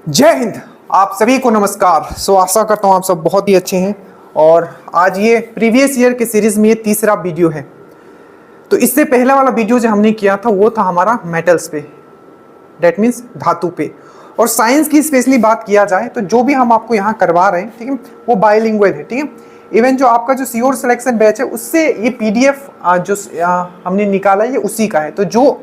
जय हिंद। आप सभी को नमस्कार। आशा करता हूँ आप सब बहुत ही अच्छे हैं। और आज ये प्रीवियस ईयर के सीरीज में ये तीसरा वीडियो है। तो इससे पहला वाला वीडियो जो हमने किया था वो था हमारा मेटल्स पे, डेट मीन्स धातु पे। और साइंस की स्पेशली बात किया जाए तो जो भी हम आपको यहाँ करवा रहे हैं, ठीक है, वो बायलिंगुअल है, ठीक है। इवन जो आपका जो सीओर सिलेक्शन बैच है उससे ये पीडीएफ जो हमने निकाला है ये उसी का है। तो जो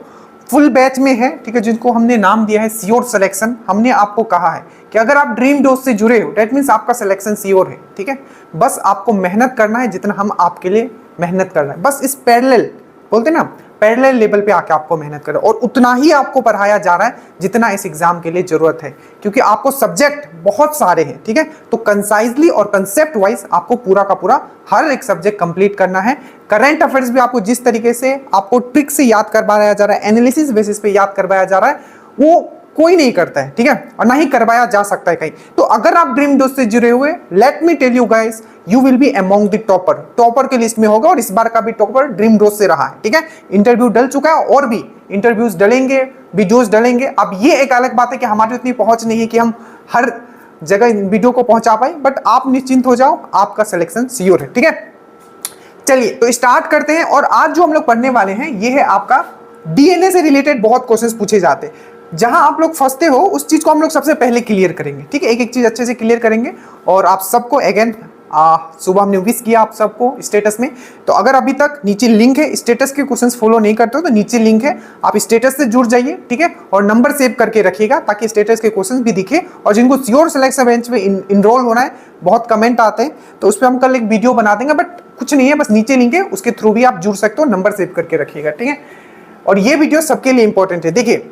फुल बैच में है, ठीक है, जिनको हमने नाम दिया है सीओर सिलेक्शन, हमने आपको कहा है कि अगर आप ड्रीम डोज से जुड़े हो डेट मीन्स आपका सिलेक्शन सीओर है, ठीक है। बस आपको मेहनत करना है जितना हम आपके लिए मेहनत कर रहे हैं। बस इस पैरेलल बोलते ना, पैरेलल लेवल पे आके आपको मेहनत करो और उतना ही आपको पढ़ाया जा रहा है जितना इस एग्जाम के लिए जरूरत है, क्योंकि आपको सब्जेक्ट बहुत सारे हैं, ठीक है। तो कंसाइजली और कंसेप्ट वाइज आपको पूरा का पूरा हर एक सब्जेक्ट कंप्लीट करना है। करंट अफेयर्स भी आपको जिस तरीके से आपको ट्रिक से याद करवाया जा रहा है, एनालिसिस बेसिस पे याद करवाया जा रहा है, वो कोई नहीं करता है, ठीक है, और ना ही करवाया जा सकता है कहीं। तो अगर आप ड्रीम डोज से जुड़े हुए, let me tell you guys, you will be among the topper के लिस्ट में होगा। और इस बार का भी टॉपर ड्रीम डोज से रहा है, ठीक है। इंटरव्यू डल चुका है और भी इंटरव्यूज डलेंगे, वीडियोस डलेंगे। अब ये एक अलग बात है कि हमारी उतनी पहुंच नहीं है कि हम हर जगह वीडियो को पहुंचा पाए, बट आप निश्चिंत हो जाओ, आपका सिलेक्शन श्योर है, ठीक है। चलिए तो स्टार्ट करते हैं। और आज जो हम लोग पढ़ने वाले हैं ये है आपका डीएनए से रिलेटेड बहुत क्वेश्चंस पूछे जाते हैं। जहां आप लोग फंसते हो उस चीज को हम लोग सबसे पहले क्लियर करेंगे, ठीक है। एक एक चीज अच्छे से क्लियर करेंगे। और आप सबको अगेन सुबह हमने विश किया आप सबको स्टेटस में। तो अगर अभी तक नीचे लिंक है, स्टेटस के क्वेश्चंस फॉलो नहीं करते हो तो नीचे लिंक है, आप स्टेटस से जुड़ जाइए, ठीक है। और नंबर सेव करके रखिएगा ताकि स्टेटस के क्वेश्चंस भी दिखे। और जिनको श्योर सिलेक्शन बेंच में इनरोल होना है, बहुत कमेंट आते हैं तो उस पर हम कल एक वीडियो बना देंगे, बट कुछ नहीं है, बस नीचे लिंक है, उसके थ्रू भी आप जुड़ सकते हो, नंबर सेव करके रखिएगा, ठीक है। और ये वीडियो सबके लिए इंपॉर्टेंट है। देखिए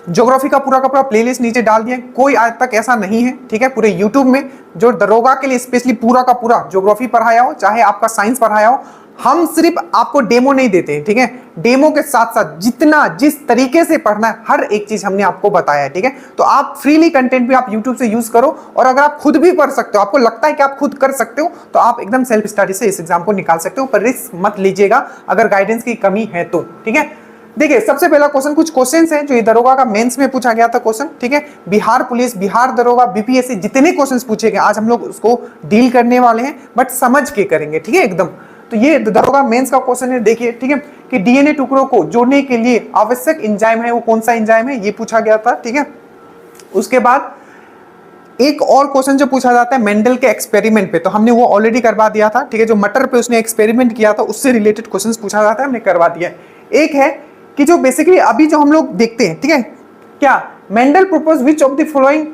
ज्योग्राफी का पूरा प्लेलिस्ट नीचे डाल दिया, कोई आज तक ऐसा नहीं है, ठीक है, पूरे यूट्यूब में जो दरोगा के लिए स्पेशली पूरा का पूरा ज्योग्राफी पढ़ाया हो, चाहे आपका साइंस पढ़ाया हो। हम सिर्फ आपको डेमो नहीं देते हैं, ठीक है। डेमो के साथ साथ जितना जिस तरीके से पढ़ना है हर एक चीज हमने आपको बताया है, ठीक है। तो आप फ्रीली कंटेंट भी आप यूट्यूब से यूज करो। और अगर आप खुद भी पढ़ सकते हो, आपको लगता है कि आप खुद कर सकते हो, तो आप एकदम सेल्फ स्टडी से इस एग्जाम को निकाल सकते हो। पर रिस्क मत लीजिएगा अगर गाइडेंस की कमी है तो, ठीक है। देखिए सबसे पहला क्वेश्चन, कुछ क्वेश्चंस हैं जो ये दरोगा का मेंस में पूछा गया था क्वेश्चन, ठीक है। बिहार पुलिस, बिहार दरोगा, बीपीएससी, जितने क्वेश्चंस पूछे गए आज हम लोग उसको डील करने वाले हैं, बट समझ के करेंगे, ठीक है, एकदम। तो ये दरोगा मेंस का क्वेश्चन है, देखिए, ठीक है, कि डीएनए टुकड़ों को जोड़ने के लिए आवश्यक एंजाइम है, वो कौन सा एंजाइम है, ये पूछा गया था, ठीक है। उसके बाद एक और क्वेश्चन जो पूछा जाता है मेंडल के एक्सपेरिमेंट पे, तो हमने वो ऑलरेडी करवा दिया था, ठीक है। जो मटर पे उसने एक्सपेरिमेंट किया था उससे रिलेटेड क्वेश्चन पूछा जाता है, हमने करवा दिया है। एक है कि जो बेसिकली अभी जो हम लोग देखते हैं, ठीक है, क्या Mendel propose which of the following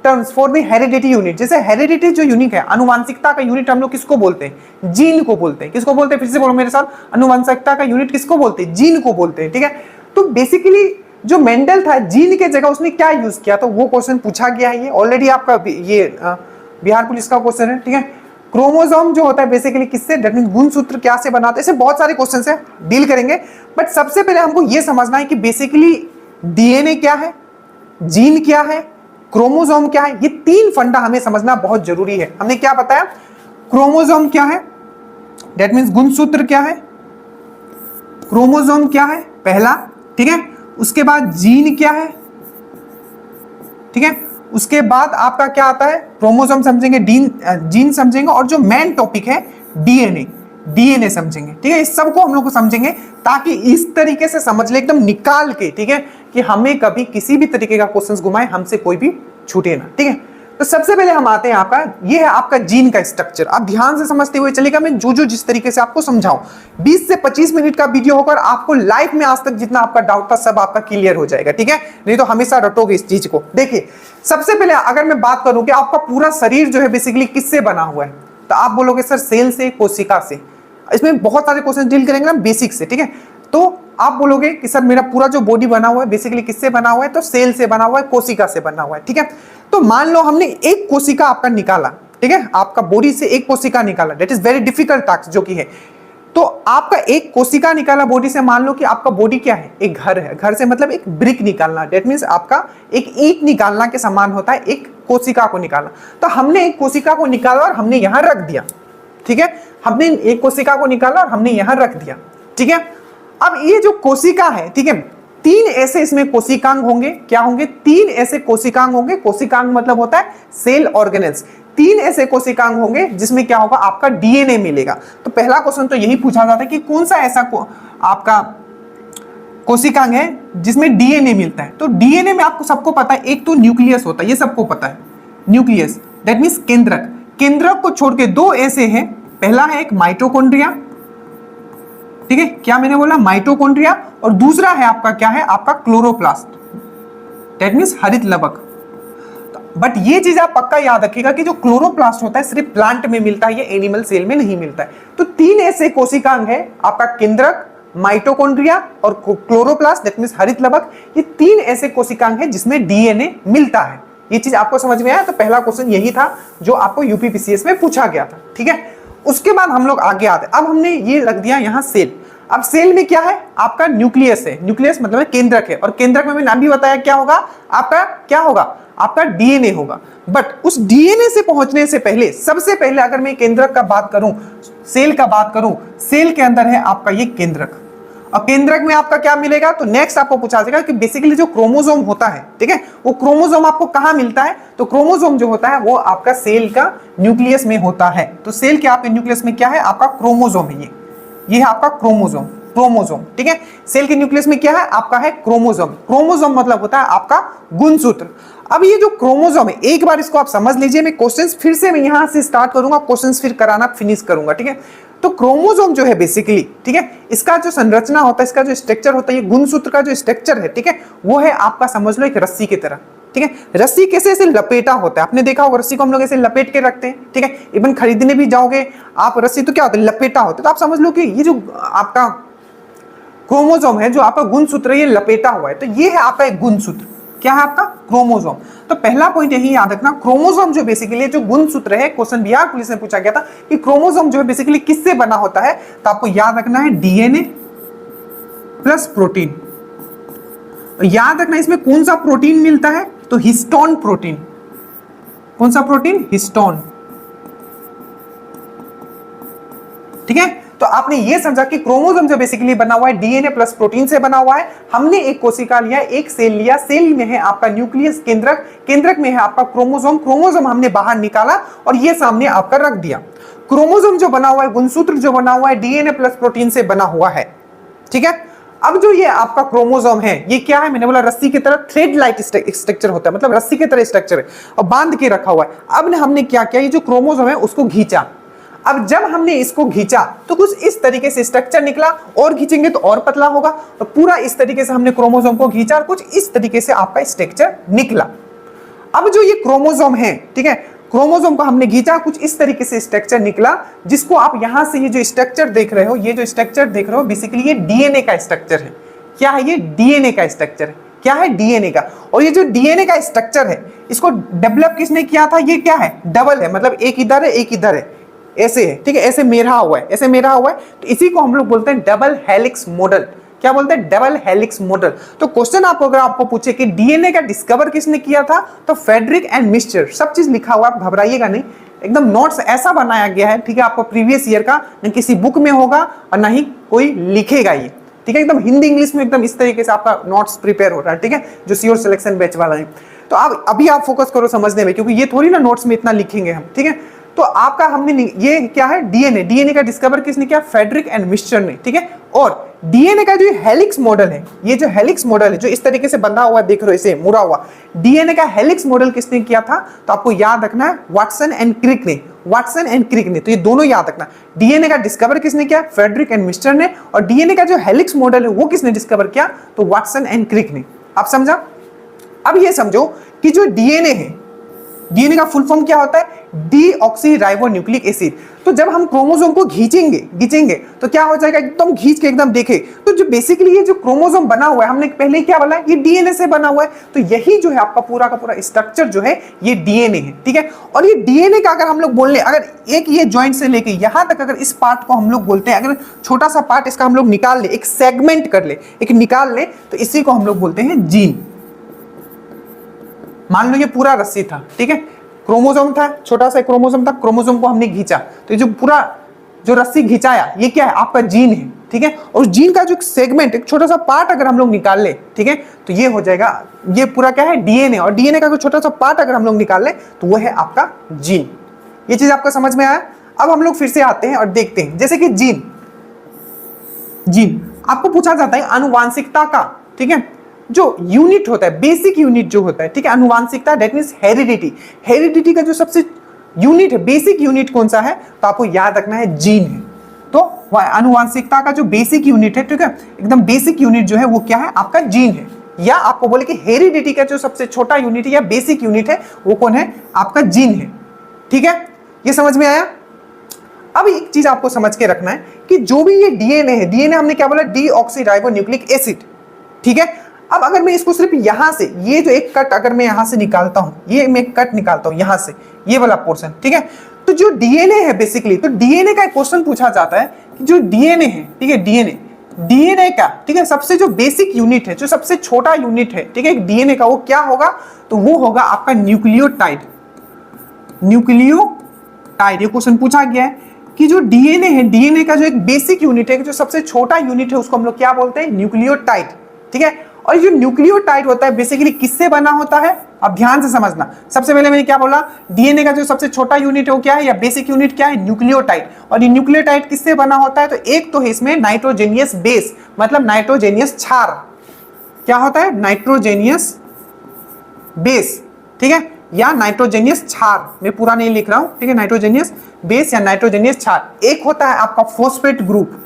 terms for the heredity unit. जैसे हेरिडिटी जो यूनिट है, आनुवंशिकता का यूनिट हम लोग किसको बोलते हैं? जीन को बोलते हैं। किसको बोलते हैं? फिर से बोलो मेरे साथ, आनुवंशिकता का यूनिट किसको बोलते हैं? जीन को बोलते हैं, ठीक है। तो बेसिकली जो मेंडल था, जीन के जगह उसने क्या यूज किया, तो वो क्वेश्चन पूछा गया है। ये ऑलरेडी आपका ये बिहार पुलिस का क्वेश्चन है, ठीक है। क्रोमोसोम जो होता है बेसिकली किससे, दैट मींस गुणसूत्र क्या से बनाते हैं, ऐसे बहुत सारे क्वेश्चंस हैं, डील करेंगे। बट सबसे पहले हमको ये समझना है कि बेसिकली डीएनए क्या है, जीन क्या है, क्रोमोसोम क्या है। ये तीन फंडा हमें समझना बहुत जरूरी है। हमने क्या बताया? क्रोमोसोम क्या है, दैट मींस गुणसूत्र क्या है, क्रोमोसोम क्या है पहला, ठीक है। उसके बाद जीन क्या है, ठीक है। उसके बाद आपका क्या आता है? क्रोमोसोम समझेंगे, जीन समझेंगे, और जो मेन टॉपिक है डीएनए समझेंगे, ठीक है। इस सब को हम लोग को समझेंगे ताकि इस तरीके से समझ ले एकदम निकाल के, ठीक है, कि हमें कभी किसी भी तरीके का क्वेश्चन घुमाए हमसे कोई भी छूटे ना, ठीक है। तो सबसे पहले हम आते हैं, आपका ये है आपका जीन का स्ट्रक्चर। आप ध्यान से समझते हुए चलेगा, मैं जो जिस तरीके से आपको समझाऊं। 20 से 25 मिनट का वीडियो होकर आपको लाइफ में आज तक जितना आपका डाउट था सब आपका क्लियर हो जाएगा, ठीक है। नहीं तो हमेशा रटोगे इस चीज को। देखिए सबसे पहले अगर मैं बात करूं कि आपका पूरा शरीर जो है बेसिकली किससे बना हुआ है, तो आप बोलोगे सर सेल से, कोशिका से। इसमें बहुत सारे क्वेश्चन डील करेंगे ना बेसिक से, ठीक है। तो आप बोलोगे कि सर मेरा पूरा जो बॉडी बना हुआ है बेसिकली किससे बना हुआ है, तो सेल से बना हुआ है, कोशिका से बना हुआ है, ठीक है। तो मान लो हमने एक कोशिका आपका निकाला, ठीक है, आपका बॉडी से एक कोशिका निकाला, that is very difficult task जो कि है। तो आपका एक कोशिका निकाला बॉडी से, मान लो कि आपका बॉडी क्या है, एक घर है। घर से मतलब एक ब्रिक निकालना, दैट मींस आपका एक ईंट निकालना के समान होता है एक कोशिका को निकालना। तो हमने एक कोशिका को निकाला और हमने यहां रख दिया, ठीक है। हमने एक कोशिका को निकाला और हमने यहां रख दिया, ठीक है। अब ये जो कोशिका है, ठीक है, तीन ऐसे इसमें कोशिकांग होंगे। क्या होंगे? तीन ऐसे कोशिकांग होंगे। कोशिकांग मतलब होता है सेल ऑर्गेनेल्स। तीन ऐसे कोशिकांग होंगे जिसमें क्या होगा? आपका डीएनए मिलेगा। तो पहला क्वेश्चन तो यही पूछा जाता है कि कौन सा ऐसा आपका कोशिकांग है जिसमें डीएनए मिलता है। तो डीएनए में आपको सबको पता है एक तो न्यूक्लियस होता है, ये सबको पता है, न्यूक्लियस दैट मींस केंद्रक। केंद्रक को छोड़ के दो ऐसे हैं। पहला है एक माइटोकॉन्ड्रिया, ठीक है, क्या मैंने बोला? माइटोकॉन्ड्रिया। और दूसरा है आपका क्या है? आपका क्लोरोप्लास्ट दैट मींस हरित लवक। बट ये चीज आप पक्का याद रखिएगा कि जो क्लोरोप्लास्ट होता है सिर्फ प्लांट में मिलता है, ये एनिमल सेल में नहीं मिलता है। तो तीन ऐसे कोशिकांग है आपका केंद्रक, माइटोकॉन्ड्रिया और क्लोरोप्लास्ट दैट मींस हरित लवक। ये तीन ऐसे कोशिकांग है जिसमें डीएनए मिलता है। ये चीज आपको समझ में आया? तो पहला क्वेश्चन यही था जो आपको यूपीपीसीएस में पूछा गया था, ठीक है। उसके बाद हम लोग आगे आते। अब हमने ये रख दिया यहां सेल। अब सेल में क्या है? आपका न्यूक्लियस है। न्यूक्लियस मतलब केंद्रक है, और केंद्रक में मैंने नाम भी बताया क्या होगा आपका? क्या होगा? आपका डीएनए होगा। बट उस डीएनए से पहुंचने से पहले, सबसे पहले अगर मैं केंद्रक का बात करूं, सेल का बात करूं, सेल के अंदर है आपका ये केंद्रक। और केंद्रक में आपका क्या मिलेगा? तो नेक्स्ट आपको पूछा जाएगा कि बेसिकली जो क्रोमोसोम होता है, ठीक है, वो क्रोमोसोम आपको कहां मिलता है? तो क्रोमोसोम जो होता है वो आपका सेल का न्यूक्लियस में होता है। तो सेल के आपके न्यूक्लियस में क्या है? आपका क्रोमोसोम है। ये है आपका क्रोमोसोम, क्रोमोसोम, ठीक है। सेल के न्यूक्लियस में क्या है? आपका है क्रोमोसोम। क्रोमोसोम मतलब होता है आपका गुणसूत्र। अब ये जो क्रोमोसोम है, एक बार इसको आप समझ लीजिए। मैं क्वेश्चंस फिर से मैं यहां से स्टार्ट करूंगा, क्वेश्चंस फिर कराना फिनिश करूंगा, ठीक है। तो क्रोमोसोम जो है बेसिकली, ठीक है, इसका जो संरचना होता है, इसका जो स्ट्रक्चर होता है, ये गुणसूत्र का जो स्ट्रक्चर है, ठीक है, वो है आपका समझ लो एक रस्सी की तरह, ठीक है। रस्सी कैसे ऐसे लपेटा होता है, आपने देखा होगा रस्सी को हम लोग ऐसे लपेट के रखते हैं, ठीक है। इवन खरीदने भी जाओगे आप रस्सी तो क्या होता है? लपेटा होता है। तो आप समझ लो कि ये जो आपका क्रोमोसोम है, जो आपका गुणसूत्र, ये लपेटा हुआ है। तो ये है आपका एक गुणसूत्र। क्या है आपका? क्रोमोसोम। तो पहला पॉइंट यही याद रखना, क्रोमोसोम जो बेसिकली जो गुणसूत्र है, क्वेश्चन बिहार पुलिस में पूछा गया था कि क्रोमोसोम जो है बेसिकली किससे बना होता है? तो आपको याद रखना है डीएनए प्लस प्रोटीन। याद रखना इसमें कौन सा प्रोटीन मिलता है? तो हिस्टोन प्रोटीन। कौन सा प्रोटीन? हिस्टोन, ठीक है। तो आपने ये समझा कि क्रोमोसोम जो बेसिकली बना हुआ है डीएनए प्लस प्रोटीन से बना हुआ है। हमने एक कोशिका लिया, एक सेल लिया, सेल में है आपका न्यूक्लियस, केंद्रक, केंद्रक में है आपका क्रोमोसोम, क्रोमोसोम हमने बाहर निकाला और ये सामने आपका रख दिया। क्रोमोसोम जो बना हुआ है, गुणसूत्र जो बना हुआ है, डीएनए प्लस प्रोटीन से बना हुआ है, ठीक है। अब जो ये आपका क्रोमोसोम है, ये क्या है? मैंने बोला रस्सी की तरह थ्रेड लाइक स्ट्रक्चर होता है, मतलब रस्सी की तरह स्ट्रक्चर है और बांध के रखा हुआ है। अब हमने क्या किया? ये जो क्रोमोसोम है उसको खींचा। अब जब हमने इसको खींचा तो कुछ इस तरीके से स्ट्रक्चर निकला, और खींचेंगे तो और पतला होगा। तो पूरा इस तरीके से हमने क्रोमोसोम को खींचा और कुछ इस तरीके से आपका स्ट्रक्चर निकला। अब जो ये क्रोमोसोम है, ठीक है, क्रोमोसोम को हमने खींचा, कुछ इस तरीके से स्ट्रक्चर निकला, जिसको आप यहां से ये जो स्ट्रक्चर देख रहे हो, ये जो स्ट्रक्चर देख रहे हो बेसिकली ये डीएनए का स्ट्रक्चर है। क्या है? ये डीएनए का स्ट्रक्चर है। क्या है? डीएनए का। और ये जो डीएनए का स्ट्रक्चर है, इसको डेवलप किसने किया था? ये क्या है? डबल है, मतलब एक इधर है एक इधर है, ऐसे है, ठीक है, ऐसे मेरा हुआ है, ऐसे मेरा हुआ है। तो इसी को हम लोग बोलते हैं डबल हेलिक्स मॉडल। क्या बोलते हैं? Double helix model. तो क्वेश्चन आपको अगर आपको पूछे कि डीएनए का डिस्कवर किसने किया था, तो फ्रेडरिक एंड मिस्चर, सब चीज लिखा हुआ, आप घबराइएगा नहीं, एकदम नोट्स ऐसा बनाया गया है, ठीक है, आपको प्रीवियस ईयर का न किसी बुक में होगा और ना ही कोई लिखेगा ये, ठीक है, एकदम हिंदी इंग्लिश में एकदम इस तरीके से आपका नोट्स प्रिपेयर हो रहा है, ठीक है, जो श्योर सिलेक्शन बैच वाला है। तो आप अभी आप फोकस करो समझने में, क्योंकि ये थोड़ी ना नोट्स में इतना लिखेंगे हम, ठीक है। तो आपका हमने ये क्या है? डीएनए। डीएनए का डिस्कवर किसने किया? फ्रेडरिक एंड मिस्चर ने, ठीक है। और डीएनए का जो हेलिक्स मॉडल है, ये जो हेलिक्स मॉडल है जो इस तरीके से बंधा हुआ देख रहे हो, इसे मुड़ा हुआ, डीएनए का हेलिक्स मॉडल किसने किया था? तो आपको याद रखना है वाटसन एंड क्रिक ने, वाटसन एंड क्रिक ने। तो ये दोनों याद रखना, डीएनए का डिस्कवर किसने किया? फ्रेडरिक एंड मिस्चर ने। और डीएनए का जो हेलिक्स मॉडल है वो किसने डिस्कवर किया? तो वाटसन एंड क्रिक ने। आप समझा? अब ये समझो कि जो डीएनए है, डीएनए का फुल फॉर्म क्या होता है? Deoxyribonucleic acid. तो जब हम क्रोमोसोम को खींचेंगे तो क्या हो जाएगा? एकदम खींच के एकदम देखे तो जो बेसिकली ये जो क्रोमोसोम बना हुआ है, हमने पहले क्या बोला, ये डीएनए से बना हुआ है। तो यही जो है आपका पूरा का पूरा स्ट्रक्चर जो है ये डीएनए है, ठीक है। और ये डीएनए का अगर हम लोग बोल ले, अगर एक ये जॉइंट से लेके यहां तक अगर इस पार्ट को हम लोग बोलते हैं, अगर छोटा सा पार्ट इसका हम लोग निकाल ले, एक सेगमेंट कर ले, एक निकाल ले, तो इसी को हम लोग बोलते हैं जीन। मान लो ये पूरा रस्सी था, ठीक है, क्रोमोसोम था, छोटा सा क्रोमोसोम था, क्रोमोसोम को हमने खींचा तो ये जो पूरा जो रस्सी घिंचाया, ये क्या है? आपका जीन है, ठीक है। और जीन का जो सेगमेंट, एक छोटा सा पार्ट अगर हम लोग निकाल ले, ठीक है, तो ये हो जाएगा, ये पूरा क्या है? डीएनए। और डीएनए का कोई छोटा सा पार्ट अगर हम लोग निकाल ले तो वो है आपका जीन। ये चीज आपको समझ में आया? अब हम लोग फिर से आते हैं और देखते हैं, जैसे कि जीन आपको पूछा जाता है आनुवांशिकता का, ठीक है, जो यूनिट होता है, बेसिक यूनिट जो होता है, ठीक है, आनुवांशिकता, दैट मींस हेरिडिटी। हेरिडिटी का जो सबसे यूनिट है, बेसिक यूनिट कौन सा है? तो आपको याद रखना है जीन है। तो आनुवांशिकता का जो बेसिक यूनिट है, ठीक है, एकदम बेसिक यूनिट जो है वो क्या है? आपका जीन है। या आपको बोले कि हेरिडिटी का जो सबसे छोटा यूनिट है या बेसिक यूनिट है वो कौन है? आपका जीन है, ठीक है। ये समझ में आया? अब एक चीज आपको समझ के रखना है कि जो भी ये डीएनए है, डीएनए हमने क्या बोला? डीऑक्सीराइबोन्यूक्लिक एसिड, ठीक है। अब अगर मैं इसको सिर्फ यहां से, ये जो एक कट अगर मैं यहां से निकालता हूं, ये मैं कट निकालता हूं यहां से, ये वाला पोर्शन, ठीक है, तो जो डीएनए है बेसिकली, तो डीएनए का एक क्वेश्चन पूछा जाता है कि जो डीएनए है, ठीक है, डीएनए का, ठीक है, सबसे जो बेसिक यूनिट है, जो सबसे छोटा यूनिट है, ठीक है, डीएनए का, वो क्या होगा? तो वो होगा आपका न्यूक्लियोटाइड। न्यूक्लियोटाइड, ये क्वेश्चन पूछा गया है कि जो डीएनए है, डीएनए का जो एक बेसिक यूनिट है, जो सबसे छोटा यूनिट है, उसको हम लोग क्या बोलते हैं? न्यूक्लियोटाइड, ठीक है। और जो न्यूक्लियोटाइड होता है बेसिकली किससे बना होता है? अब ध्यान से समझना। सबसे पहले मैंने क्या बोला? डीएनए का जो सबसे छोटा यूनिट है वो क्या है, या बेसिक यूनिट क्या है? न्यूक्लियोटाइड। और ये न्यूक्लियोटाइड किससे बना होता है? तो एक तो है इसमें नाइट्रोजेनियस बेस, मतलब नाइट्रोजेनियस क्षार। क्या होता है? नाइट्रोजेनियस बेस, ठीक है, या नाइट्रोजेनियस क्षार। मैं पूरा नहीं लिख रहा हूं, ठीक है, नाइट्रोजेनियस बेस या नाइट्रोजेनियस क्षार। एक होता है आपका फॉस्फेट ग्रुप।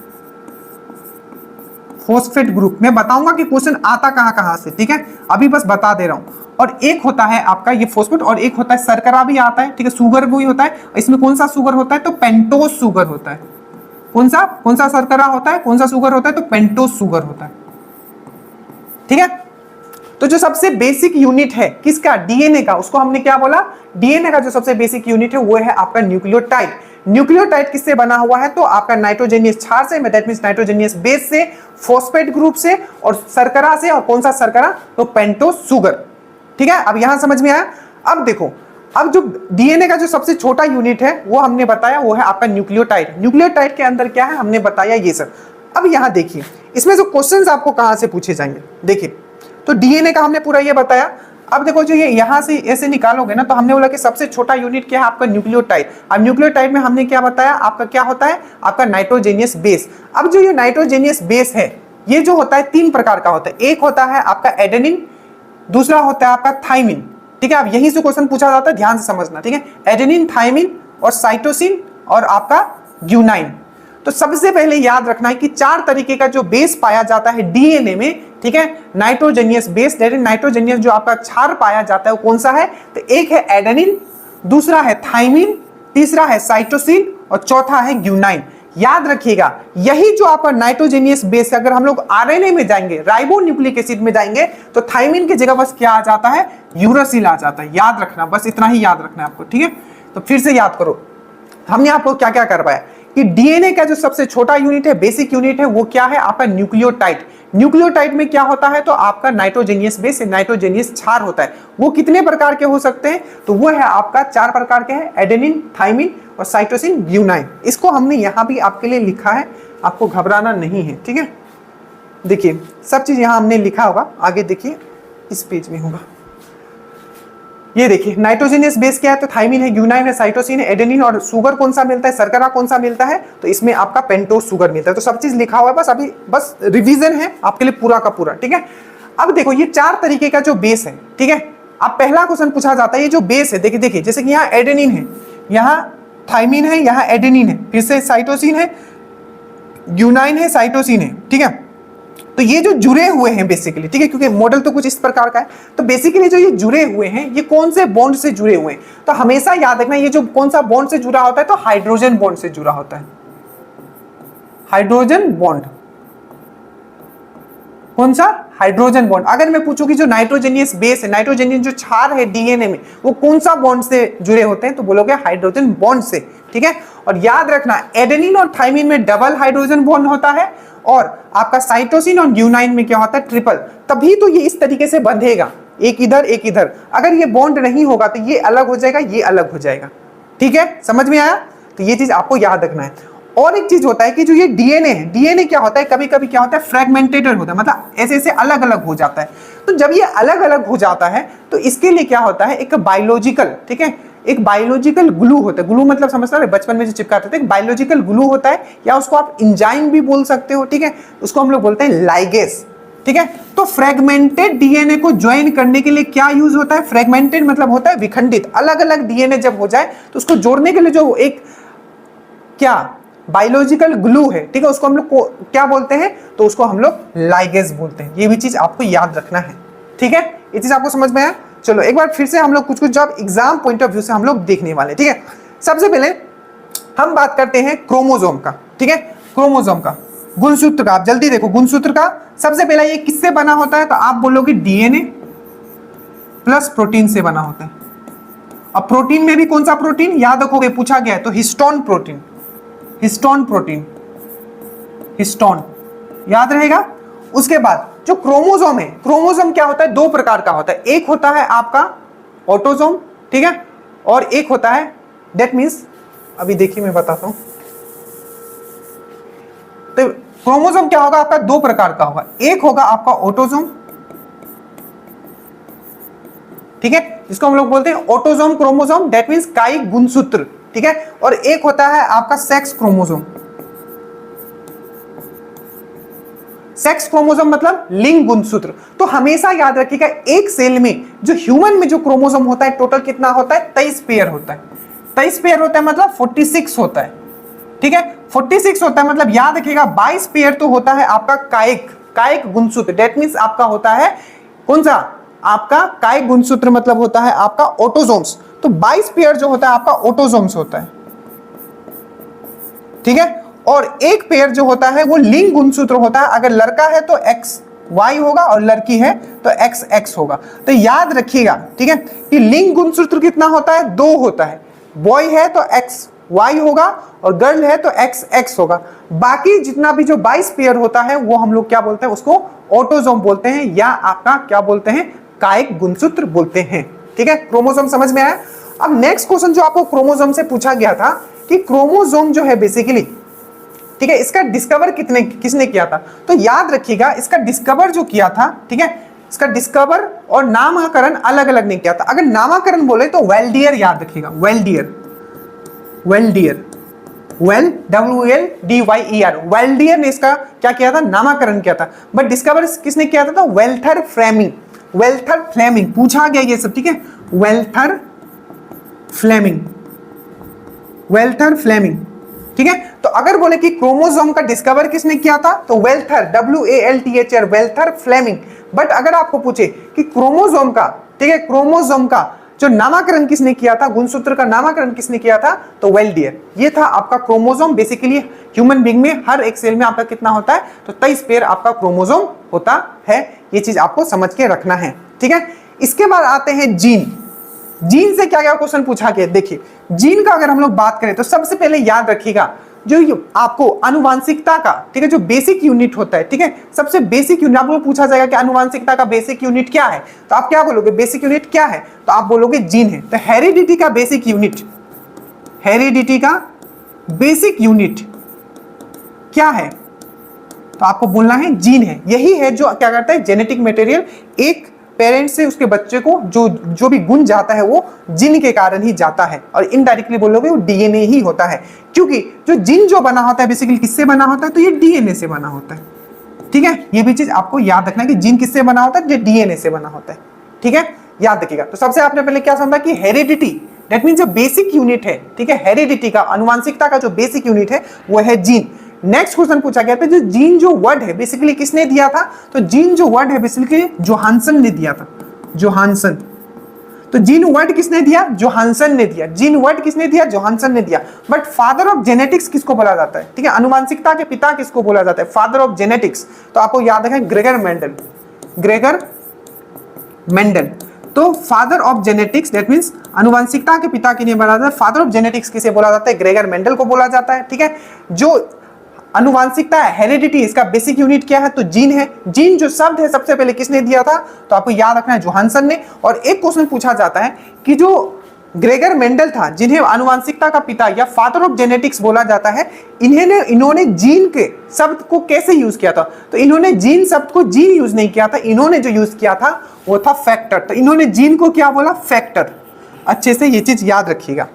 फॉस्फेट ग्रुप मैं बताऊंगा कि क्वेश्चन आता कहां से, ठीक है, अभी बस बता दे रहा हूं। और एक होता है आपका ये फॉस्फेट, और एक होता है शर्करा भी आता है, ठीक है, शुगर भी होता है। इसमें कौन सा शुगर होता है? तो पेंटोज शुगर होता है। कौन सा शर्करा होता है? कौन सा शुगर होता है? तो पेंटोज शुगर होता है, ठीक है। तो जो सबसे बेसिक यूनिट है किसका? डीएनए का, उसको हमने क्या बोला? डीएनए का जो सबसे बेसिक यूनिट है वो है आपका न्यूक्लियोटाइड। न्यूक्लियोटाइड किससे बना हुआ है? तो आपका नाइट्रोजेनियस क्षार से, दैट मींस नाइट्रोजेनियस बेस से, फॉस्फेट ग्रुप से, और शर्करा से। और कौन सा शर्करा? तो पेंटोज शुगर, ठीक है। अब यहां समझ में आया? अब देखो, अब जो डीएनए का जो सबसे छोटा यूनिट है वो हमने बताया, वो है आपका न्यूक्लियोटाइड। न्यूक्लियोटाइड के अंदर क्या है हमने बताया, ये सब। अब यहां देखिए, इसमें जो क्वेश्चंस आपको कहां से पूछे जाएंगे, देखिए, तो डीएनए का हमने पूरा ये बताया। अब देखो, जो ये यहां से ऐसे निकालोगे ना, तो हमने बोला कि सबसे छोटा यूनिट क्या है? आपका न्यूक्लियोटाइड। अब न्यूक्लियोटाइड में हमने क्या बताया? आपका क्या होता है? आपका नाइट्रोजेनियस बेस। अब जो ये नाइट्रोजेनियस बेस है, ये जो होता है 3 प्रकार का होता है। एक होता है आपका एडेनिन, दूसरा होता है आपका थाइमिन, ठीक है। अब यहीं से क्वेश्चन पूछा जाता है, ध्यान से समझना, ठीक है। एडेनिन, थाइमिन और साइटोसिन और आपका ग्यूनाइन। तो सबसे पहले याद रखना है कि 4 तरीके का जो बेस पाया जाता है डीएनए में, ठीक है। नाइट्रोजेनियस बेस, दैट इज नाइट्रोजेनियस जो आपका क्षार पाया जाता है वो कौन सा है? तो एक है एडेनिन, दूसरा है थाइमिन, तीसरा है साइटोसिन और चौथा है ग्यूनाइन। याद रखिएगा, यही जो आपका नाइट्रोजेनियस बेस है, अगर हम लोग आरएनए में जाएंगे, राइबोन्यूक्लिक एसिड में जाएंगे, तो थाइमिन की जगह बस क्या आ जाता है? यूरासिल आ जाता है। याद रखना, बस इतना ही याद रखना है आपको, ठीक है। तो फिर से याद करो, हमने आपको क्या क्या करवाया कि डीएनए का जो सबसे छोटा यूनिट है, बेसिक यूनिट है, वो क्या है? आपका न्यूक्लियोटाइड। न्यूक्लियोटाइड में क्या होता है? तो आपका नाइट्रोजेनियस बेस, नाइट्रोजेनियस क्षार होता है। वो कितने प्रकार के हो सकते हैं? तो वो है आपका 4 प्रकार के हैं, एडेनिन, थाइमिन और साइटोसिन, ग्यूनाइन। इसको हमने यहां भी आपके लिए लिखा है, आपको घबराना नहीं है, ठीक है। देखिए, सब चीज यहां हमने लिखा होगा, आगे देखिए इस पेज में होगा। ये देखिए, नाइट्रोजेनियस बेस क्या है? तो थाइमिन है, ग्यूनाइन है, साइटोसिन है, एडेनिन, और शुगर कौन सा मिलता है? शर्करा कौन सा मिलता है? तो इसमें आपका पेंटोज शुगर मिलता है। तो सब चीज लिखा हुआ है, बस अभी बस रिवीजन है आपके लिए पूरा का पूरा, ठीक है। अब देखो, ये 4 तरीके का जो बेस है, ठीक है। अब पहला क्वेश्चन पूछा जाता है, ये जो बेस है, देखिए देखिए, जैसे कि यहाँ एडेनिन है, यहाँ थाइमिन है, यहाँ एडेनिन है, फिर से साइटोसिन है, ग्यूनाइन है, साइटोसिन है, ठीक है। तो ये जो जुड़े हुए हैं बेसिकली, ठीक है, क्योंकि मॉडल तो कुछ इस प्रकार का है, तो बेसिकली जो ये जुड़े हुए हैं, ये कौन से बॉन्ड से जुड़े हुए हैं? तो हमेशा याद रखना, ये जो कौन सा बॉन्ड से जुड़ा होता है? तो हाइड्रोजन बॉन्ड से जुड़ा होता है। हाइड्रोजन बॉन्ड, कौन सा? Hydrogen bond. अगर मैं पूछूं कि जो नाइट्रोजेनियस बेस है, नाइट्रोजेनियस जो क्षार है डीएनए में, वो कौन सा बॉन्ड से जुड़े होते हैं? तो बोलोगे हाइड्रोजन बॉन्ड से, ठीक है। और याद रखना, एडेनिन और थाइमिन में डबल हाइड्रोजन बॉन्ड होता है, और आपका साइटोसिन और ग्यूनाइन में क्या होता है? ट्रिपल। तभी तो ये इस तरीके से बंधेगा, एक इधर एक इधर। अगर ये बॉन्ड नहीं होगा तो ये अलग हो जाएगा, ये अलग हो जाएगा, ठीक है। समझ में आया? तो ये चीज आपको याद रखना है। और एक चीज होता है कि जो ये डीएनए है, डीएनए क्या होता है, कभी कभी क्या होता है फ्रेगमेंटेड होता है, मतलब ऐसे ऐसे अलग अलग हो जाता है। तो जब ये अलग अलग हो जाता है तो इसके लिए क्या होता है, एक बायोलॉजिकल, ठीक है, एक बायोलॉजिकल ग्लू होता है। ग्लू मतलब समझता है बचपन में जो चिपकाते थे, एक बायोलॉजिकल ग्लू होता है, या उसको आप एंजाइम भी बोल सकते हो, ठीक है, उसको हम लोग बोलते हैं लाइगेस, ठीक है। तो फ्रेगमेंटेड डीएनए को ज्वाइन करने के लिए क्या यूज होता है, फ्रेगमेंटेड मतलब होता है विखंडित, अलग अलग डीएनए जब हो जाए तो उसको जोड़ने के लिए जो एक क्या बायोलॉजिकल ग्लू है, ठीक है, उसको हम लोग को क्या बोलते हैं, तो उसको हम लोग लाइगेज बोलते हैं। ये भी चीज आपको याद रखना है, ठीक है, ये चीज आपको समझ में आया। चलो एक बार फिर से हम लोग कुछ कुछ जब एग्जाम पॉइंट ऑफ व्यू से हम लोग देखने वाले, ठीक है। सबसे पहले हम बात करते हैं क्रोमोसोम का, ठीक है, क्रोमोसोम का गुणसूत्र का। आप जल्दी देखो गुणसूत्र का। सबसे पहले ये किससे बना होता है, तो आप बोलोगे डीएनए प्लस प्रोटीन से बना होता है। अब प्रोटीन में भी कौन सा प्रोटीन याद रखोगे, पूछा गया है, तो histone protein, histone protein, histone याद रहेगा। उसके बाद जो क्रोमोसोम है, क्रोमोसोम क्या होता है, दो प्रकार का होता है, एक होता है आपका ऑटोसोम, ठीक है, और एक होता है दैट मींस, अभी देखिए मैं बताता हूं, तो क्रोमोसोम क्या होगा आपका, दो प्रकार का होगा, एक होगा आपका ऑटोसोम, ठीक है, जिसको हम लोग बोलते हैं ऑटोसोम क्रोमोसोम, दैट मींस कायिक गुणसूत्र, ठीक है, और एक होता है आपका सेक्स क्रोमोसोम। सेक्स क्रोमोसोम मतलब लिंग गुणसूत्र। तो हमेशा याद रखिएगा एक सेल में जो ह्यूमन में जो क्रोमोसोम होता है टोटल कितना होता है, 23 पेयर होता है। 23 पेयर होता है मतलब 46 होता है, ठीक है, 46 होता है मतलब याद रखिएगा 22 पेयर तो होता है आपका कायिक, कायिक गुणसूत्र, दैट मींस आपका होता है कौन सा, आपका कायिक गुणसूत्र मतलब होता है आपका ऑटोसोम्स। तो 22 पेयर जो होता है आपका ऑटोसोम्स होता है, ठीक है, और एक पेयर जो होता है वो लिंग गुणसूत्र होता है। अगर लड़का है तो एक्स वाई होगा और लड़की है तो एक्स एक्स होगा। तो याद रखिएगा, ठीक है, कि लिंग गुणसूत्र कितना होता है, दो होता है, बॉय है तो एक्स वाई होगा और गर्ल है तो एक्स एक्स होगा। बाकी जितना भी जो 22 पेयर होता है वो हम लोग क्या बोलते हैं, उसको ऑटोसोम बोलते हैं, या आपका क्या बोलते हैं, कायिक गुणसूत्र बोलते हैं, ठीक है। क्रोमोसोम समझ में आया। अब नेक्स्ट क्वेश्चन जो आपको क्रोमोसोम से पूछा गया था कि क्रोमोसोम जो है बेसिकली, ठीक है, इसका डिस्कवर किसने किया था, तो याद रखिएगा इसका डिस्कवर जो किया था, ठीक है, इसका डिस्कवर और नामकरण अलग अलग नहीं किया था। अगर नामकरण बोले तो वेल्डियर याद रखिएगा, वेल्डियर, वेल्डियर, वेल WLDYER, वेल्डियर ने इसका क्या किया था, नामकरण किया था। बट डिस्कवर किसने किया था, तो वेल्थर फ्लेमिंग, वेल्थर फ्लेमिंग पूछा गया ये सब, ठीक है, वेल्थर फ्लेमिंग, वेल्थर फ्लेमिंग, ठीक है। तो अगर बोले कि क्रोमोसोम का डिस्कवर किसने किया था, तो वेल्थर, WALTHR, वेल्थर फ्लेमिंग। बट अगर आपको पूछे कि क्रोमोसोम का, ठीक है, क्रोमोसोम का जो नामकरण किसने किया था, गुणसूत्र का नामकरण किसने किया था, तो वेल्डियर। ये था आपका क्रोमोसोम। बेसिकली ह्यूमन बीइंग में हर एक सेल में आपका कितना होता है, तो 23 पेयर आपका क्रोमोसोम होता है। ये चीज आपको समझ के रखना है, ठीक है। इसके बाद आते हैं जीन। जीन से क्या क्या क्वेश्चन पूछा गया, देखिए जीन का अगर हम लोग बात करें तो सबसे पहले याद रखिएगा जो आपको आनुवांशिकता का, ठीक है, जो बेसिक यूनिट होता है, ठीक है, सबसे बेसिक यूनिट आपको पूछा जाएगा कि आनुवांशिकता का बेसिक यूनिट क्या है, तो आप क्या बोलोगे, बेसिक यूनिट क्या है, तो आप बोलोगे जीन है। तो हेरिडिटी का बेसिक यूनिट, हेरिडिटी का बेसिक यूनिट क्या है, तो आपको बोलना है जीन है। यही है जो क्या करता है, जेनेटिक मटेरियल एक पेरेंट से उसके बच्चे को जो भी गुण जाता है वो जीन के कारण ही जाता है, और इनडायरेक्टली बोलोगे वो डीएनए ही होता है, क्योंकि जो जीन जो बना होता है बेसिकली किससे बना होता है, तो ये डीएनए से बना होता है, ठीक है। ये भी चीज आपको याद रखना है कि जीन किससे बना होता है, ये डीएनए से बना होता है, ठीक है, याद रखिएगा। तो सबसे आपने पहले क्या समझा कि हेरिडिटी दैट मींस जो बेसिक यूनिट है, ठीक है, हेरिडिटी का आनुवांशिकता का जो बेसिक यूनिट है वो है जीन। नेक्स्ट क्वेश्चन पूछा गया था जो जीन जो वर्ड है बेसिकली किसने दिया था, तो जीन जो वर्ड है बेसिकली जोहानसन ने दिया था, जोहानसन। तो जीन वर्ड किसने दिया, जोहानसन ने दिया। जीन वर्ड किसने दिया, जोहानसन ने दिया। बट फादर ऑफ जेनेटिक्स किसको बोला जाता है, ठीक है, आनुवांशिकता के पिता किसको बोला जाता है, फादर ऑफ जेनेटिक्स, तो आपको याद रखें ग्रेगर मेंडल, ग्रेगर मेंडल। तो father of genetics that means आनुवांशिकता के पिता के लिए बोला जाता है, फादर ऑफ जेनेटिक्स किसे बोला जाता है, ग्रेगर मेंडल को बोला जाता है, ठीक है। जो आनुवांशिकता है, हेरिडिटी, इसका बेसिक यूनिट क्या है, तो जीन है। जीन जो शब्द है सबसे पहले किसने दिया था, तो आपको याद रखना है जोहानसन ने। और एक क्वेश्चन पूछा जाता है कि जो ग्रेगर मेंडल था, जिन्हें आनुवंशिकता का पिता या फादर ऑफ जेनेटिक्स बोला जाता है, इन्होंने जीन के शब्द को कैसे यूज किया था? तो इन्होंने जीन शब्द को जीन यूज नहीं किया था, इन्होंने जो यूज किया था वो था फैक्टर। तो इन्होंने जीन को क्या बोला? फैक्टर। अच्छे से ये चीज याद रखिएगा,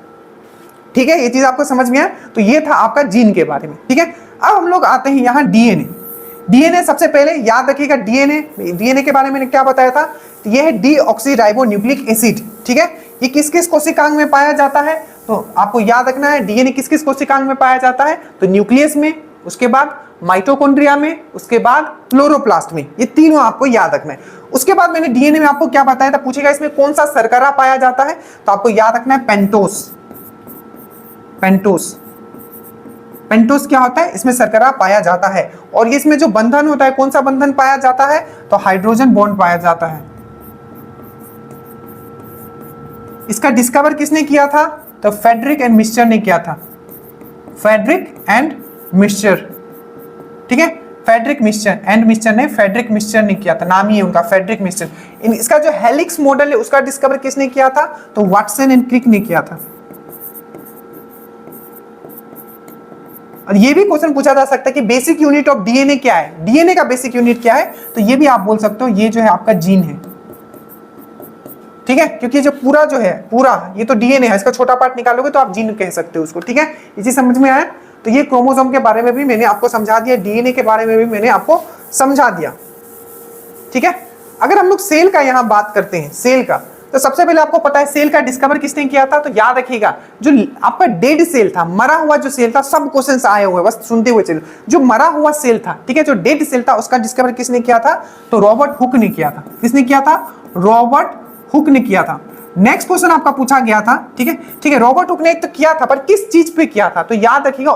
ठीक है? ये चीज आपको समझ में आया? तो ये था आपका जीन के बारे में, ठीक है? अब हम लोग आते हैं यहाँ डीएनए। डीएनए सबसे पहले याद रखिएगा, डीएनए के बारे में क्या बताया था? तो ये है डीऑक्सीराइबोन्यूक्लिक एसिड, ठीक है? ये किस किस कोशिकांग में पाया जाता है? तो आपको याद रखना है डीएनए किस किस कोशिकांग में पाया जाता है? तो न्यूक्लियस में, उसके बाद माइटोकॉन्ड्रिया में, उसके बाद क्लोरोप्लास्ट में। ये तीनों आपको याद रखना है। उसके बाद मैंने डीएनए में आपको क्या बताया था? पूछेगा इसमें कौन सा शर्करा पाया जाता है? तो आपको याद रखना है पेंटोस। पेंटोस पेंटोस क्या होता है? इसमें शर्करा पाया जाता है। और इसमें जो बंधन होता है, कौन सा बंधन पाया जाता है? तो हाइड्रोजन बॉन्ड पाया जाता है। इसका डिस्कवर किसने किया था? तो फ्रेडरिक एंड मिस्चर ने किया था। फ्रेडरिक एंड मिस्चर, ठीक है? फ्रेडरिक मिस्चर एंड मिस्चर ने, फ्रेडरिक मिस्चर ने किया था, नाम ही है उनका फ्रेडरिक मिस्चर। इसका जो हेलिक्स मॉडल है उसका डिस्कवर किसने किया था? तो वाटसन एंड क्रिक ने किया था। और ये भी क्वेश्चन पूछा जा सकता है कि बेसिक यूनिट ऑफ डीएनए क्या है? डीएनए का बेसिक यूनिट क्या है? तो ये भी आप बोल सकते हो, ये जो है आपका जीन है, ठीक है? क्योंकि जो पूरा जो है, पूरा ये तो डीएनए है, इसका छोटा पार्ट निकालोगे तो आप जीन कह सकते हो उसको, ठीक है? इसी समझ में आया? तो ये क्रोमोसोम के बारे में भी मैंने आपको समझा दिया, डीएनए के बारे में भी मैंने आपको समझा दिया, ठीक है? अगर हम लोग सेल का यहाँ बात करते हैं, सेल का, तो सबसे पहले आपको पता है सेल का डिस्कवर किसने किया था? तो याद रखिएगा, जो आपका डेड सेल था, मरा हुआ जो सेल था, सब क्वेश्चंस आए हुए, बस सुनते हुए चलो। जो मरा हुआ सेल था, ठीक है, जो डेड सेल था, उसका डिस्कवर किसने किया था? तो रॉबर्ट हुक ने किया था। किसने किया था? रॉबर्ट हुक ने किया था। नेक्स्ट क्वेश्चन आपका पूछा गया था, ठीक है, ठीक है, रॉबर्ट हुक ने तो किया था, पर किस चीज पे किया था? तो याद रखिएगा,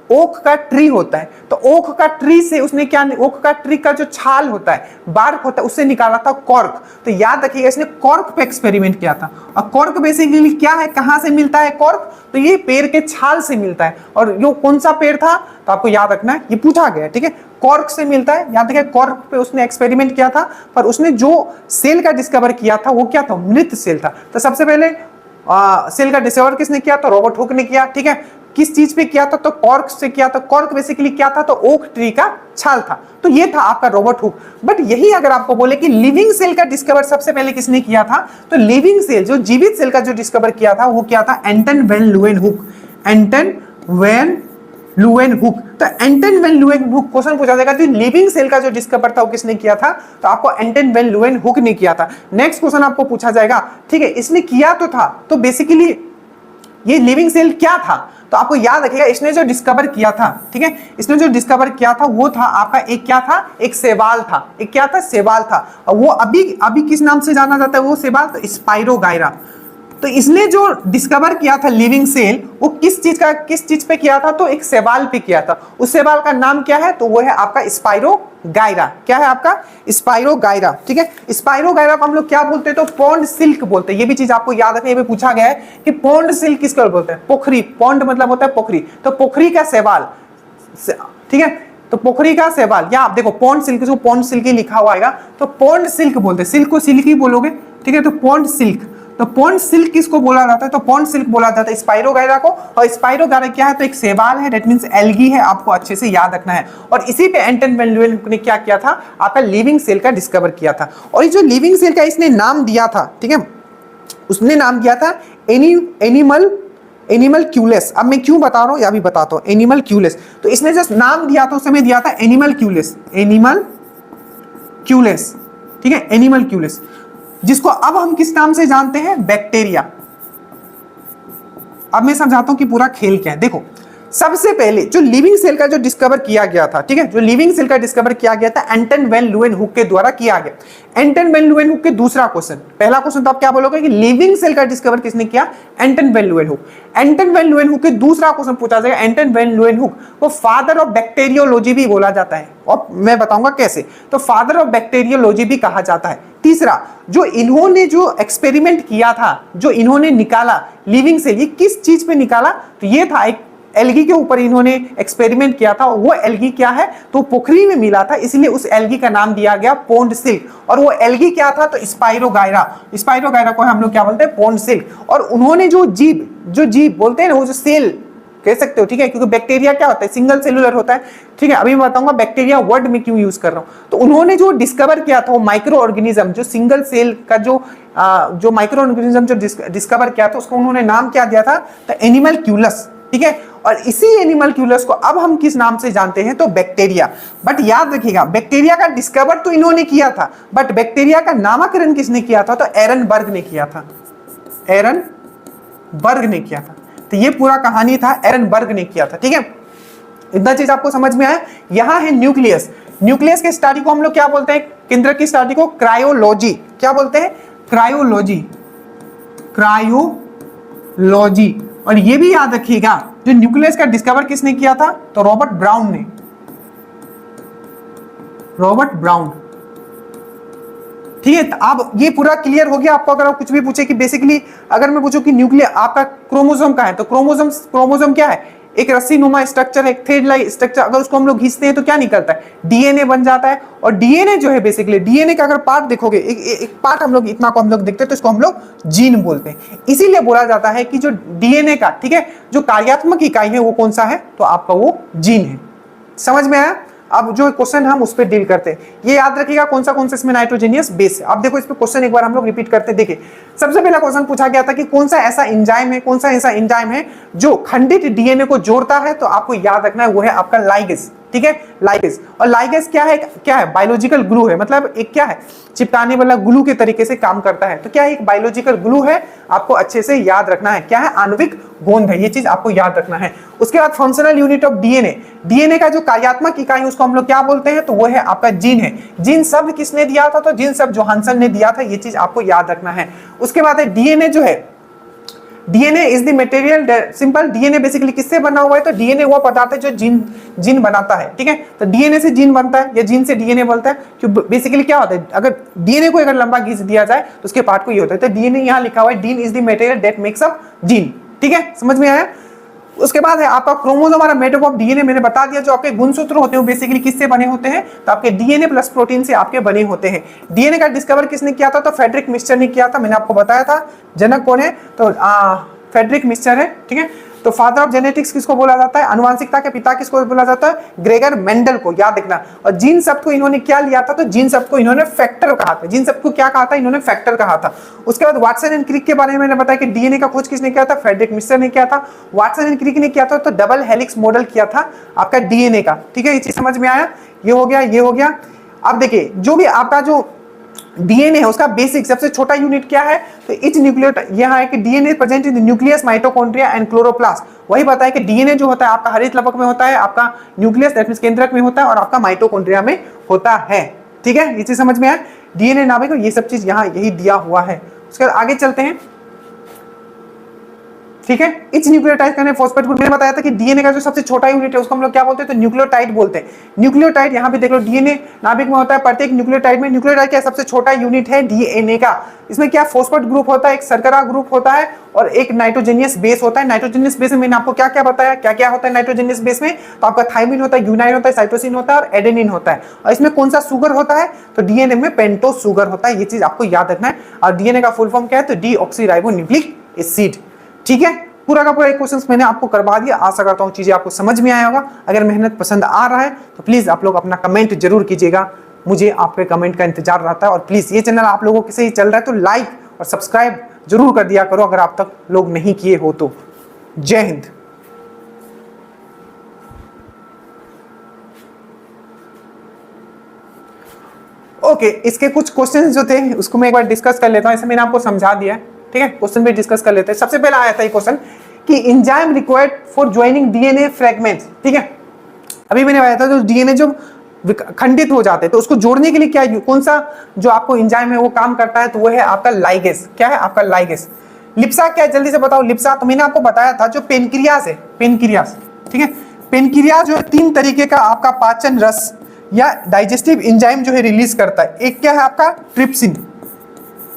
ओक का ट्री होता है, तो ओक का ट्री से उसने क्या, ओक का ट्री का जो छाल होता है, बार्क होता है, उससे निकाला था कॉर्क। तो याद रखिएगा, इसने कॉर्क पे एक्सपेरिमेंट किया था। और कॉर्क बेसिकली क्या है, कहां से मिलता है कॉर्क? तो ये पेड़ के छाल से मिलता है। और यो कौन सा पेड़ था? तो आपको याद रखना है, ये पूछा गया, ठीक है, कॉर्क से मिलता है। याद रखिए, कॉर्क पे उसने एक्सपेरिमेंट किया था, पर उसने जो सेल का डिस्कवर किया था वो क्या था? मृत सेल था। तो सबसे पहले सेल का डिस्कवर किसने किया? तो रॉबर्ट हुक ने किया, ठीक है? किस चीज पे किया था? तो कॉर्क से किया था। कॉर्क बेसिकली क्या था? तो ओक ट्री का छाल था। तो ये था आपका रॉबर्ट हुक। बट यही अगर आपको बोले कि लिविंग सेल का डिस्कवर सबसे पहले किसने किया था? तो लिविंग सेल, जो जीवित सेल का जो डिस्कवर किया था वो क्या था? एंटन वैन ल्यूवेनहुक। एंटन वैन ल्यूवेनहुक। तो एंटन वैन ल्यूवेनहुक क्वेश्चन पूछा जाएगा, तो लिविंग सेल का जो डिस्कवर था वो किसने किया था? तो आपको एंटन वैन ल्यूवेनहुक ने किया था। नेक्स्ट क्वेश्चन आपको पूछा जाएगा, ठीक है, इसने किया तो था, तो बेसिकली ये लिविंग सेल क्या था? तो आपको याद रखिएगा, इसने जो डिस्कवर किया था, ठीक है, इसने जो डिस्कवर किया था वो था आपका एक क्या था? एक सेवाल था। एक क्या था? सेवाल था। और वो अभी किस नाम से जाना जाता है वो सेवाल? तो स्पाइरोगायरा। तो इसने जो डिस्कवर किया था लिविंग सेल, वो किस चीज पे किया था? तो एक सेवाल पे किया था। उस सेवाल का नाम क्या है? तो वो है आपका स्पाइरोगायरा। क्या है आपका? स्पाइरोगायरा, ठीक है? स्पाइरोगायरा को हम लोग क्या बोलते हैं? तो पॉन्ड सिल्क बोलते हैं। ये भी चीज आपको याद रखना, ये भी पूछा गया है कि पॉन्ड सिल्क किसको बोलते हैं? पोखरी। पॉन्ड मतलब होता है पोखरी, तो पोखरी का सेवाल, ठीक है? तो पोखरी का सेवाल, या आप देखो पॉन्ड सिल्क, जो पॉन्ड सिल्क ही लिखा हुआ आएगा, तो पॉन्ड सिल्क बोलते हैं। सिल्क को सिल्क ही बोलोगे, ठीक है? तो पॉन्ड सिल्क। तो पॉन्ड सिल्क किसको बोला जाता है? तो पॉन्ड सिल्क बोला जाता है स्पाइरोगायरा को। और स्पाइरोगायरा क्या है? तो एक सेवाल है, दैट मींस एल्गी है, आपको अच्छे से याद रखना है। और इसी पे एंटन वैन ल्यूवेनहुक ने क्या किया था? आपका लिविंग सेल का डिस्कवर किया था। और ये जो लिविंग सेल का इसने नाम दिया था, ठीक है, उसने नाम दिया था एनिमल क्यूलेस। अब मैं क्यों बता रहा हूं, या भी बताता हूं, एनिमल क्यूलेस। तो इसने जो नाम दिया था उस समय दिया था एनिमल क्यूलेस। एनिमल क्यूलेस, ठीक है, एनिमल क्यूलेस, जिसको अब हम किस नाम से जानते हैं? बैक्टीरिया। अब मैं समझाता हूं कि पूरा खेल क्या है। देखो, सबसे पहले जो लिविंग सेल का जो डिस्कवर किया गया था, ठीक है, जो लिविंग सेल का डिस्कवर किया गया था एंटन वैन ल्यूवेनहुक के द्वारा किया गया। एंटन वैन ल्यूवेनहुक के दूसरा क्वेश्चन, पहला क्वेश्चन तो आप क्या बोलोगे कि लिविंग सेल का डिस्कवर किसने किया? एंटन वैन ल्यूवेनहुक। एंटन वैन ल्यूवेनहुक के दूसरा क्वेश्चन पूछा जाएगा, एंटन वैन ल्यूवेनहुक को फादर ऑफ बैक्टीरियोलॉजी भी बोला जाता है, और मैं बताऊंगा कैसे। तो फादर ऑफ बैक्टीरियोलॉजी भी कहा जाता है। तीसरा, जो इन्होंने जो एक्सपेरिमेंट किया था, जो इन्होंने निकाला लिविंग सेल, ये किस चीज पे निकाला? तो ये था एक एल्गी के ऊपर इन्होंने एक्सपेरिमेंट किया था, वो एल्गी क्या है तो पोखरी में मिला था, इसलिए उस एल्गी का नाम दिया गया पोंड सिल्क। और वो एल्गी क्या था तो स्पाइरोगायरा, स्पाइरोगायरा को हम लोग क्या बोलते हैं पोंड सिल्क। और उन्होंने जो जीव बोलते हैं ना, वो जो सेल कह सकते हो, ठीक है, क्योंकि बैक्टीरिया क्या होता है सिंगल सेलुलर होता है, ठीक है। अभी मैं बताऊंगा बैक्टीरिया वर्ड में क्यों यूज कर रहा हूं। तो उन्होंने जो डिस्कवर किया था वो माइक्रो ऑर्गेनिज्म, जो सिंगल सेल का जो माइक्रो ऑर्गेनिज्म जो डिस्कवर किया था उसको उन्होंने नाम क्या दिया था तो एनिमलक्यूलस, ठीक है। और इसी एनिमलक्यूलस को अब हम किस नाम से जानते हैं तो बैक्टीरिया। बट याद रखिएगा बैक्टीरिया का डिस्कवर तो इन्होंने किया था, बट बैक्टीरिया का नामकरण किसने किया था तो एरनबर्ग ने किया था, एरनबर्ग ने किया था। तो ये पूरा कहानी था एरनबर्ग ने किया था, ठीक है। इतना चीज आपको समझ में आया। यहां है न्यूक्लियस, न्यूक्लियस के स्टडी को हम लोग क्या बोलते हैं, केंद्रक की स्टडी को क्रायोलॉजी, क्या बोलते हैं क्रायोलॉजी, क्रायोलॉजी। और ये भी याद रखिएगा जो न्यूक्लियस का डिस्कवर किसने किया था तो रॉबर्ट ब्राउन ने, रॉबर्ट ब्राउन, ठीक है। तो अब ये पूरा क्लियर हो गया आपको। अगर आप कुछ भी पूछे कि बेसिकली अगर मैं पूछूं कि न्यूक्लियर आपका क्रोमोसोम का है तो क्रोमोसोम क्या है, एक रस्सी नुमा स्ट्रक्चर है, एक थ्रेड लाइक स्ट्रक्चर। अगर उसको हम लोग घिसते हैं तो क्या निकलता है डीएनए बन जाता है। और डीएनए जो है बेसिकली डीएनए का अगर पार्ट देखोगे, एक पार्ट हम लोग इतना को हम लोग देखते हैं तो इसको हम लोग जीन बोलते हैं। इसीलिए बोला जाता है कि जो डीएनए का, ठीक है, जो कार्यात्मक इकाई है वो कौन सा है तो आपका वो जीन है। समझ में आया। अब जो क्वेश्चन हम उस पर डील करते हैं, ये याद रखिएगा कौन सा इसमें नाइट्रोजेनियस बेस है। अब देखो इस पे क्वेश्चन एक बार हम लोग रिपीट करते हैं। देखिए सबसे पहला क्वेश्चन पूछा गया था कि कौन सा ऐसा एंजाइम है, कौन सा ऐसा एंजाइम है जो खंडित डीएनए को जोड़ता है, तो आपको याद रखना है वो है आपका लाइगेज, ठीक है, लाइगेज। और लाइगेज क्या है बायोलॉजिकल ग्लू है, मतलब एक क्या है चिपकाने वाला ग्लू के तरीके से काम करता है। तो क्या है एक बायोलॉजिकल ग्लू है, आपको अच्छे से याद रखना है। क्या है आणविक गोंद है, ये चीज आपको याद रखना है। उसके बाद functional unit of DNA, DNA का जो कार्यात्मक इकाई है उसको हम लोग क्या बोलते हैं तो वो है आपका जीन है। जीन शब्द किसने दिया था तो जीन शब्द जोहानसन ने दिया था, ये चीज आपको याद रखना है। उसके बाद है डीएनए जो है, DNA is the material, simple DNA basically किससे बना हुआ है तो डीएनए वो पदार्थ है जो जीन बनाता है, ठीक है। तो डीएनए से जीन बनता है या जीन से डीएनए बनता है। क्यों बेसिकली क्या होता है अगर डीएनए को अगर लंबा घिस दिया जाए तो उसके पार्ट को ये होता है। तो डीएनए यहाँ लिखा हुआ है dean is the material that makes up gene, ठीक है, समझ में आया। उसके बाद है आपका क्रोमोसोम और मेटाबॉट डीएनए, मैंने बता दिया जो आपके गुणसूत्र होते हैं बेसिकली किससे बने होते हैं तो आपके डीएनए प्लस प्रोटीन से आपके बने होते हैं। डीएनए का डिस्कवर किसने किया था तो फ्रेडरिक मिस्टर ने किया था, मैंने आपको बताया था। जनक कौन है तो फ्रेडरिक मिस्टर है, ठीक है। तो फादर ऑफ जेनेटिक्स किसको बोला जाता है, आनुवांशिकता के पिता किसको बोला जाता है ग्रेगर मेंडल को, याद रखना। और जीन शब्द को इन्होंने क्या लिया था तो जीन शब्द को इन्होंने फैक्टर कहा था, जीन शब्द को क्या कहा था इन्होंने फैक्टर कहा था। उसके बाद वाटसन एंड क्रिक के बारे में मैंने बताया कि डीएनए का खोज किसने किया था फ्रेडरिक मिस्टर ने किया था। वाटसन एंड क्रिक ने किया था तो डबल हेलिक्स मॉडल किया था आपका डीएनए का, ठीक है। ये चीज समझ में आया, ये हो गया, ये हो गया। अब देखिए जो भी आपका जो डीएनए है उसका बेसिक सबसे छोटा यूनिट क्या है तो इच न्यूक्लियोटाइड, यह है कि DNA present in the nucleus mitochondria and chloroplast. वही बताया कि डीएनए जो होता है आपका हरित लवक में होता है, आपका न्यूक्लियस दैट मींस केंद्रक में होता है और आपका माइटोकॉन्ड्रिया में होता है, ठीक है। ये चीज समझ में आया, डीएनए नाभिक ये सब चीज यहाँ यही दिया हुआ है। उसके बाद आगे चलते हैं, ठीक है। इच न्यूक्लियोटाइड का फॉस्फेट ग्रुप, मैंने बताया था कि डीएनए का जो सबसे छोटा यूनिट है उसको हम लोग क्या बोलते हैं तो न्यूक्लियोटाइड बोलते हैं। न्यूक्लियोटाइड यहाँ पे देख लो डीएनए नाभिक में होता है, प्रत्येक न्यूक्लियोटाइड में, न्यूक्लियोटाइड क्या सबसे छोटा यूनिट है डीएनए का। इसमें क्या फॉस्फेट ग्रुप होता है, एक शर्करा ग्रुप होता है और एक नाइट्रोजनियस बेस होता है। नाइट्रोजनियस बेस में मैंने आपको क्या क्या बताया, क्या क्या होता है नाइट्रोजनियस बेस में तो आपका थाइमिन होता है, यूनाइन होता है, साइटोसिन होता है और एडेनिन होता है। और इसमें कौन सा सुगर होता है तो डीएनए में पेंटोस सुगर होता है, ये चीज आपको याद रखना है। और डीएनए का फुल फॉर्म क्या है तो डीऑक्सीराइबोन्यूक्लिक एसिड, ठीक है। पूरा का पूरा एक क्वेश्चन मैंने आपको करवा दिया, आशा करता हूँ चीजें आपको समझ में आया होगा। अगर मेहनत पसंद आ रहा है तो प्लीज आप लोग अपना कमेंट जरूर कीजिएगा, मुझे आपके कमेंट का इंतजार रहता है। और प्लीज ये चैनल आप लोगों के से ही चल रहा है तो लाइक और सब्सक्राइब जरूर कर दिया करो अगर आप तक लोग नहीं किए हो तो। जय हिंद। ओके, इसके कुछ क्वेश्चंस जो थे उसको मैं एक बार डिस्कस कर लेता हूँ। ऐसे मैंने आपको समझा दिया है, ठीक है। क्वेश्चन भी डिस्कस कर लेते हैं। सबसे पहला आया था ये क्वेश्चन कि enzyme required for joining DNA fragments, ठीक है। अभी मैंने बताया था जो डीएनए जो खंडित हो जाते हैं तो उसको जोड़ने के लिए क्या कौन सा जो आपको एंजाइम है वो काम करता है तो वो है आपका लाइगेज। क्या है आपका लाइगेज। लिप्सा क्या है जल्दी से बताओ। लिप्सा तो मैंने आपको बताया था जो पेनक्रियास है, पेनक्रियास, ठीक है। पेनक्रियास जो है 3 तरीके का आपका पाचन रस या डाइजेस्टिव एंजाइम जो है रिलीज करता है। एक क्या है आपका ट्रिप्सिन,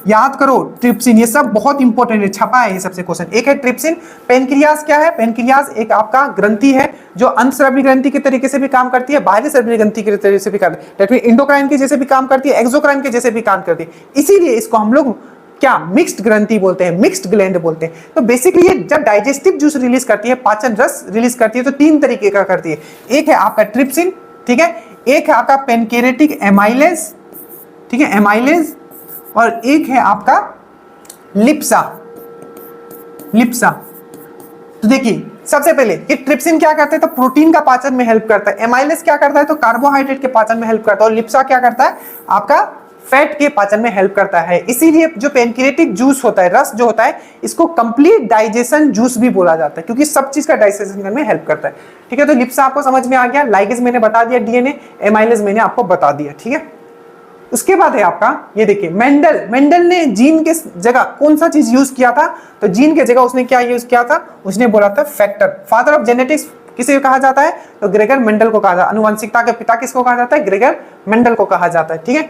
याद करो ट्रिप्सिन, ये सब बहुत इंपॉर्टेंट है, छपा है ये सबसे क्वेश्चन। एक है ट्रिप्सिन। पेनक्रियाज क्या है? पेनक्रियाज एक आपका ग्रंथि है जो अंतस्रावी ग्रंथि के तरीके से भी काम करती है, बाहरी स्रावी ग्रंथि के तरीके से भी करती है, दैट मीन इंडोक्राइन के जैसे भी काम करती है, एक्सोक्राइन के जैसे भी काम करती है। इसीलिए इसको हम लोग क्या मिक्स्ड ग्रंथि बोलते हैं, मिक्स्ड ग्लैंड बोलते हैं। तो बेसिकली ये जब डाइजेस्टिव जूस रिलीज करती है, पाचन रस रिलीज करती है, तो तीन तरीके का करती है। एक है आपका ट्रिप्सिन, ठीक है, एक है आपका पेनक्रियाटिक एमाइलेज, ठीक है, एमाइलेज, और एक है आपका लिप्सा, लिप्सा। तो देखिए सबसे पहले ये ट्रिप्सिन क्या करता है? तो प्रोटीन का पाचन में हेल्प करता है। एमाइलेज क्या करता है? तो कार्बोहाइड्रेट के पाचन में हेल्प करता है। और लिप्सा क्या करता है? आपका फैट के पाचन में हेल्प करता है। इसीलिए जो पेनक्रियाटिक जूस होता है, रस जो होता है, इसको कंप्लीट डाइजेशन जूस भी बोला जाता है, क्योंकि सब चीज का डाइजेशन करने में हेल्प करता है। ठीक है, तो लिप्सा आपको समझ में आ गया, लाइगेज मैंने बता दिया, डीएनए, एमाइलेज मैंने आपको बता दिया। ठीक है, उसके बाद है आपका ये देखिए मेंडल। मेंडल ने जीन के जगह कौन सा चीज यूज किया था? तो जीन के जगह उसने क्या यूज किया था? उसने बोला था फैक्टर। फादर ऑफ जेनेटिक्स किसे कहा जाता है? तो ग्रेगर मेंडल को कहा जाता है। आनुवंशिकता के पिता किसको कहा जाता है? ग्रेगर मेंडल को कहा जाता है। ठीक है,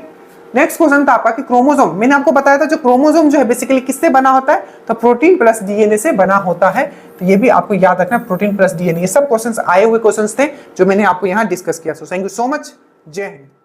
नेक्स्ट क्वेश्चन था आपका कि क्रोमोसोम। मैंने आपको बताया था जो क्रोमोसोम जो है बेसिकली किससे बना होता है? तो प्रोटीन प्लस डीएनए से बना होता है। तो ये भी आपको याद रखना, प्रोटीन प्लस डीएनए। ये सब क्वेश्चंस आए हुए क्वेश्चंस थे जो मैंने आपको यहाँ डिस्कस किया। So thank you so much, जय हिंद।